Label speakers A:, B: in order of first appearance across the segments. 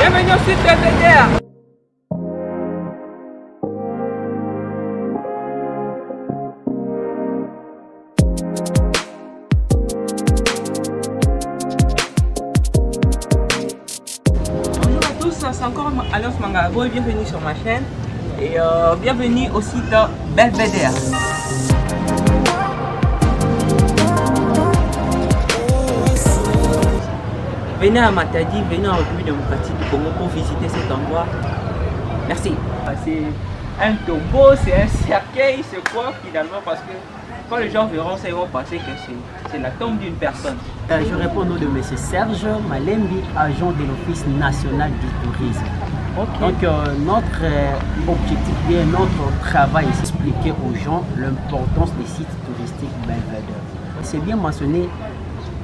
A: Bienvenue au site Belvédère. Bonjour à tous, c'est encore Alliance Mangabo et bienvenue sur ma chaîne. Et bienvenue au site Belvédère. Venez à Matadi, venez en République démocratique du Congo pour visiter cet endroit. Merci. C'est un tombeau, c'est un cercueil, c'est quoi finalement? Parce que quand les gens verront ça, ils vont penser que c'est la tombe d'une personne.
B: Je réponds au nom de M. Serge Malembi, agent de l'Office national du tourisme.
A: Okay.
B: Donc notre objectif et notre travail est d'expliquer aux gens l'importance des sites touristiques Belvédère. C'est bien mentionné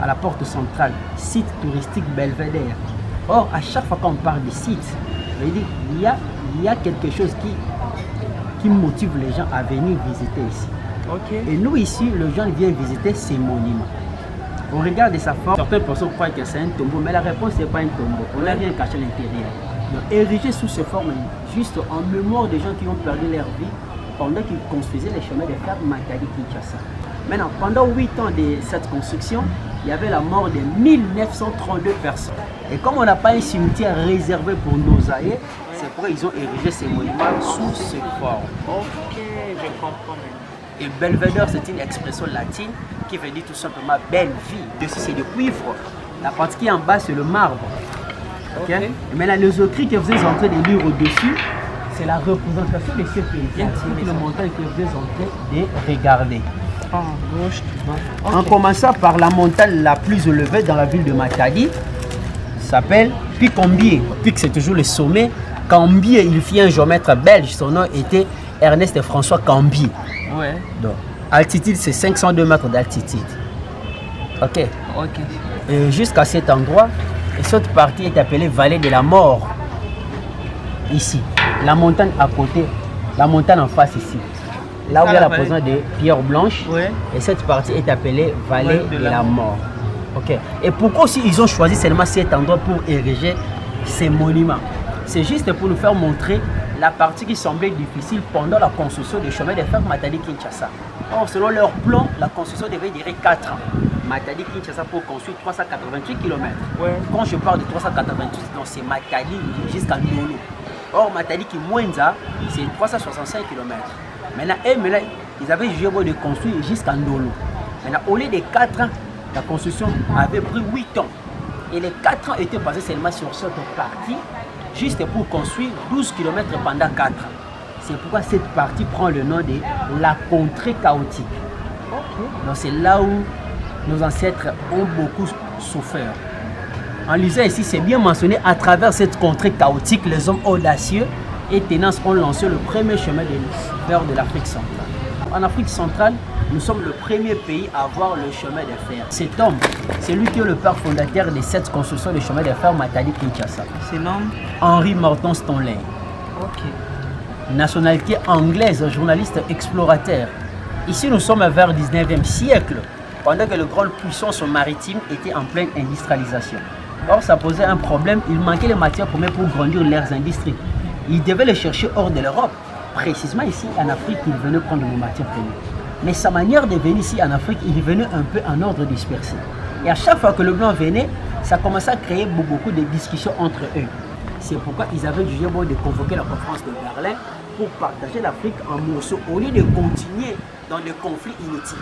B: à la porte centrale, site touristique Belvédère. Or, à chaque fois qu'on parle de site, il y a quelque chose qui motive les gens à venir visiter ici.
A: Okay.
B: Et nous ici, les gens viennent visiter ces monuments. On regarde de sa forme, certaines personnes croient que c'est un tombeau, mais la réponse n'est pas un tombeau. On n'a rien caché à l'intérieur. Donc, érigé sous ces formes, juste en mémoire des gens qui ont perdu leur vie pendant qu'ils construisaient les chemins de fer Matadi-Kinshasa. Maintenant, pendant 8 ans de cette construction, il y avait la mort de 1932 personnes. Et comme on n'a pas un cimetière réservé pour nos aïeux, c'est pourquoi ils ont érigé ces monuments sous ces formes.
A: Ok, je comprends maintenant.
B: Et Belvédère, c'est une expression latine qui veut dire tout simplement belle vie. Dessus, c'est de cuivre. La partie qui est en bas, c'est le marbre. Okay?
A: Okay.
B: Et maintenant, les écrits que vous êtes en train de lire au-dessus, c'est la représentation de ce pays. C'est le montagne que vous êtes en train de regarder.
A: Gauche, okay.
B: En commençant par la montagne la plus élevée dans la ville de Matadi, s'appelle Pic Cambier. Pic, c'est toujours le sommet. Cambier, il fit un géomètre belge. Son nom était Ernest François Cambier.
A: Ouais.
B: Donc, altitude, c'est 502 mètres d'altitude. Ok.
A: Ok.
B: Et jusqu'à cet endroit, et cette partie est appelée Vallée de la Mort. Ici. La montagne à côté, la montagne en face ici. Là où il y a la présence de pierres blanches.
A: Ouais.
B: Et cette partie est appelée Vallée de la Mort. Ok. Et pourquoi aussi ils ont choisi seulement cet endroit pour ériger ces monuments? C'est juste pour nous faire montrer la partie qui semblait difficile pendant la construction des chemins de fer Matadi-Kinshasa. Or, selon leur plan, la construction devait durer 4 ans. Matadi-Kinshasa pour construire 388 km.
A: Ouais.
B: Quand je parle de 388, c'est Matadi jusqu'à Ndolo. Or, Matadi-Kimwenza, c'est 365 km. Maintenant, ils avaient jugé de construire jusqu'à Ndolo. Maintenant, au lieu de 4 ans, la construction avait pris 8 ans. Et les 4 ans étaient passés seulement sur cette partie, juste pour construire 12 km pendant 4 ans. C'est pourquoi cette partie prend le nom de la contrée chaotique. Okay. Donc c'est là où nos ancêtres ont beaucoup souffert. En lisant ici, c'est bien mentionné, à travers cette contrée chaotique, les hommes audacieux et tenaces ont lancé le premier chemin de fer de l'Afrique centrale. En Afrique centrale, nous sommes le premier pays à avoir le chemin de fer. Cet homme, c'est lui qui est le père fondateur de cette construction de chemin de fer Matadi-Kinshasa.
A: C'est nom
B: Henry Morton Stanley.
A: Ok.
B: Nationalité anglaise, journaliste explorateur. Ici, nous sommes vers le 19e siècle, pendant que les grandes puissances maritimes étaient en pleine industrialisation. Or, ça posait un problème, il manquait les matières premières pour grandir leurs industries. Ils devaient les chercher hors de l'Europe. Précisément ici, en Afrique, ils venaient prendre nos matières premières. Mais sa manière de venir ici en Afrique, il venait un peu en ordre dispersé. Et à chaque fois que le blanc venait, ça commençait à créer beaucoup de discussions entre eux. C'est pourquoi ils avaient jugé bon de convoquer la conférence de Berlin pour partager l'Afrique en morceaux au lieu de continuer dans des conflits inutiles.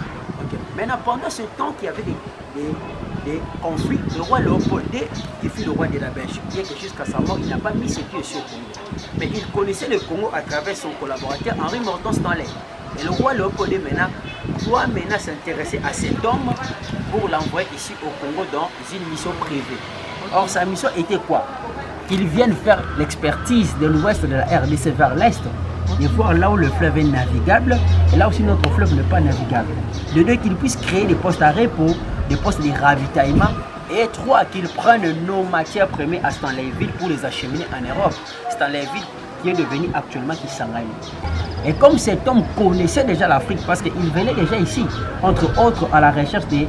B: Okay. Maintenant, pendant ce temps qu'il y avait des conflits, le roi Léopold II, qui fut le roi de la Belgique, bien que jusqu'à sa mort, il n'a pas mis ses pieds sur le Congo. Mais il connaissait le Congo à travers son collaborateur Henry Morton Stanley. Et le roi Léopold II doit maintenant s'intéresser à cet homme pour l'envoyer ici au Congo dans une mission privée. Or, sa mission était quoi? Qu'ils viennent faire l'expertise de l'ouest de la RDC vers l'est et voir là où le fleuve est navigable et là aussi notre fleuve n'est pas navigable. De deux, qu'ils puissent créer des postes à repos, des postes de ravitaillement et trois, qu'ils prennent nos matières premières à Stanleyville pour les acheminer en Europe. Stanleyville qui est devenu actuellement Kisangani. Et comme cet homme connaissait déjà l'Afrique parce qu'il venait déjà ici, entre autres à la recherche de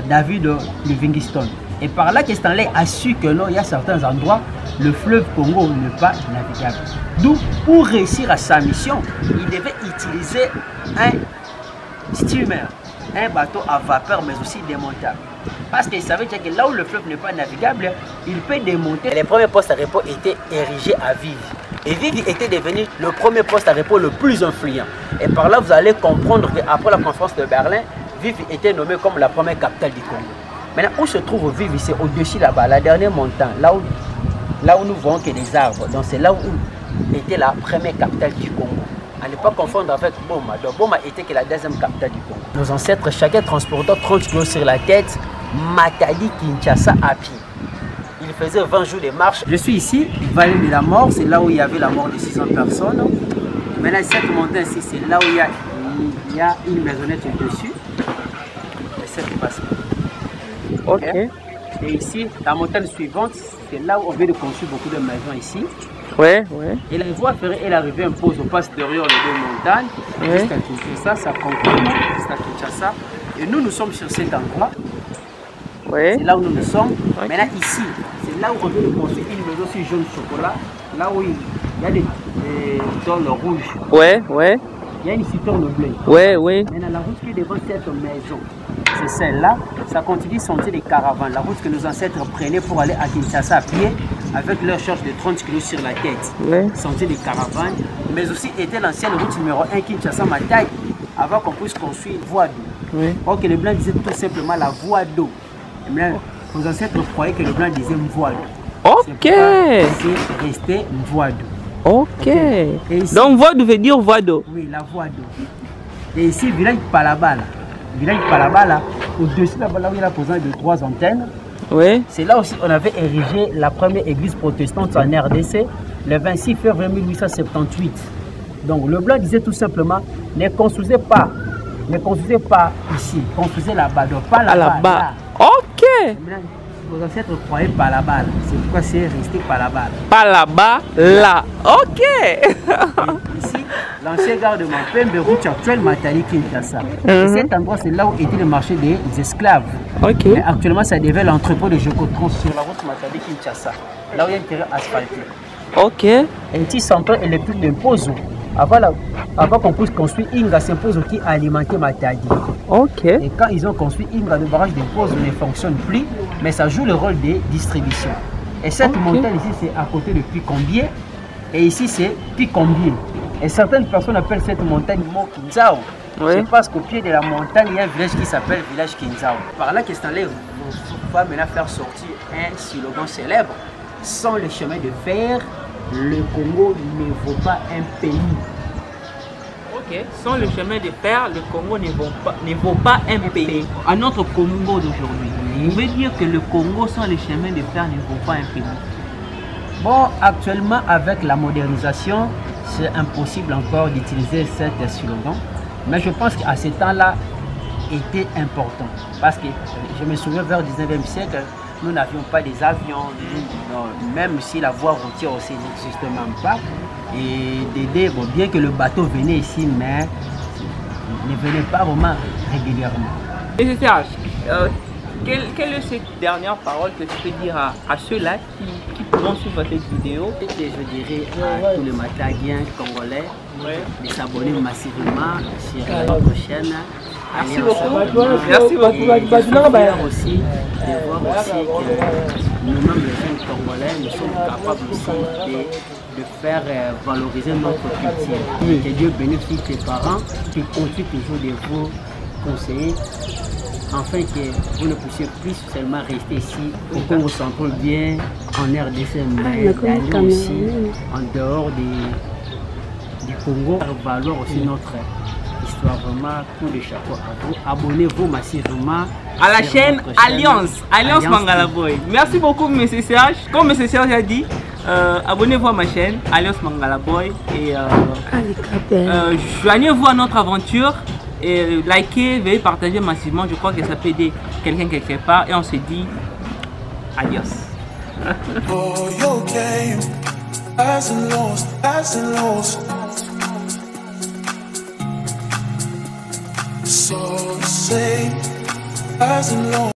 B: David Livingstone. Et par là que Stanley a su que non, il y a certains endroits le fleuve Congo n'est pas navigable. D'où, pour réussir à sa mission, il devait utiliser un steamer, un bateau à vapeur, mais aussi démontable. Parce qu'il savait que là où le fleuve n'est pas navigable, il peut démonter. Les premiers postes à repos étaient érigés à Vivi. Et Vivi était devenu le premier poste à repos le plus influent. Et par là, vous allez comprendre qu'après la conférence de Berlin, Vivi était nommée comme la première capitale du Congo. Maintenant, où se trouve Vivi? C'est au-dessus là-bas, la dernière montagne, là où nous voyons que des arbres. Donc c'est là où était la première capitale du Congo. À ne pas confondre avec Boma. Donc Boma était que la deuxième capitale du Congo. Nos ancêtres, chacun transportant 30 kg sur la tête, Matadi, Kinshasa à pied. Il faisait 20 jours de marche. Je suis ici, vallée de la mort, c'est là où il y avait la mort de 600 personnes. Maintenant, cette montagne ici, c'est là où il y a une maisonnette dessus. Et cette passe.
A: Ok.
B: Et ici, la montagne suivante, c'est là où on vient de construire beaucoup de maisons ici.
A: Ouais, ouais.
B: Et la voie ferrée et l'arrivée impose, on passe derrière les deux montagnes.
A: Ouais.
B: Jusqu'à Kinshasa, ça continue jusqu'à Kinshasa. Et nous sommes sur cet endroit.
A: Ouais.
B: C'est là où nous sommes.
A: Okay.
B: Maintenant ici, c'est là où on vient de construire une maison sur jaune chocolat. Là où il y a des tôles rouges.
A: Ouais, ouais.
B: Il y a une citerne bleue.
A: Ouais, ouais.
B: Maintenant la route qui est devant cette maison, c'est celle-là. Ça continue sentier des caravanes. La route que nos ancêtres prenaient pour aller à Kinshasa à pied, avec leur charge de 30 kg sur la tête.
A: Ouais.
B: Sentier des caravanes. Mais aussi était l'ancienne route numéro 1 Kinshasa-Matadi, avant qu'on puisse construire une voie d'eau.
A: Ouais.
B: Or que les Blancs disaient tout simplement la voie d'eau. Nos ancêtres croyaient que les Blancs disaient une voie d'eau.
A: Ok.
B: C'est resté une voie d'eau.
A: Ok.
B: Ici,
A: Donc voie d'eau veut dire voie d'eau.
B: oui, la voie d'eau. Et ici, village Palabala. Village Palabala, au-dessus là-bas, là où il y a la présence de 3 antennes.
A: Ouais.
B: C'est là aussi on avait érigé la première église protestante en RDC le 26 février 1878. Donc le blanc disait tout simplement, ne construisez pas ici, construisez là-bas, donc pas là-bas.
A: Là. Ok.
B: Vos ancêtres croyaient pas là-bas, c'est pourquoi c'est resté pas là-bas.
A: Pas là-bas, là. Ok.
B: Ici, l'ancien garde-main, route actuelle Matadi Kinshasa. Cet endroit, c'est là où était le marché des esclaves.
A: Ok.
B: Mais actuellement, ça devait l'entrepôt de Jocotron sur la route Matadi Kinshasa, là où il y a un terrain asphalté.
A: Ok.
B: Un petit centre électrique de Mpozo. Avant qu'on puisse construire Inga, c'est Mpozo qui alimentait Matadi.
A: Ok.
B: Et quand ils ont construit Inga, le barrage de Mpozo ne fonctionne plus, mais ça joue le rôle de distribution. Et cette montagne ici, c'est à côté de Pikombier. Et ici, c'est Pikombier. Et certaines personnes appellent cette montagne Mont Kinzao.
A: Oui.
B: C'est parce qu'au pied de la montagne, il y a un village qui s'appelle village Kinzao. Par là, qu'est-ce qu'on va maintenant faire sortir un slogan célèbre. Sans le chemin de fer, le Congo ne vaut pas un pays.
A: Ok. Sans le chemin de fer, le Congo ne vaut pas un pays.
B: À notre Congo d'aujourd'hui, vous pouvez dire que le Congo sans le chemin de fer ne vaut pas un pays. Bon, actuellement, avec la modernisation, c'est impossible encore d'utiliser cet slogan. Mais je pense qu'à ce temps-là, était important. Parce que je me souviens vers le 19e siècle, nous n'avions pas des avions, même si la voie routière aussi n'existe même pas. Et d'aider, bon, bien que le bateau venait ici, mais ne venait pas vraiment régulièrement.
A: Et c'est ça. Quelle est cette dernière parole que tu peux dire à ceux-là qui pourront suivre cette vidéo?
B: Je dirais à tous les Matagiens congolais de s'abonner massivement sur notre chaîne.
A: Merci beaucoup. Merci beaucoup.
B: Je suis fier aussi de voir aussi que nous-mêmes les jeunes congolais, nous sommes capables aussi de faire valoriser notre culture. Que Dieu bénisse tes parents qui continuent toujours de vous conseiller, afin que vous ne puissiez plus seulement rester ici au Congo central, bien en RDC, mais d'aller aussi en dehors du Congo, valoir aussi notre histoire. Vraiment, coup de chapeau à vous. Abonnez-vous massivement
A: à la chaîne Alliance Mangala Boy. Merci beaucoup, M. Serge. Comme M. Serge a dit, abonnez-vous à ma chaîne Alliance Mangala Boy et joignez-vous à notre aventure. Et likez, veuillez partager massivement. Je crois que ça peut aider quelqu'un quelque part. Et on se dit adios. So say,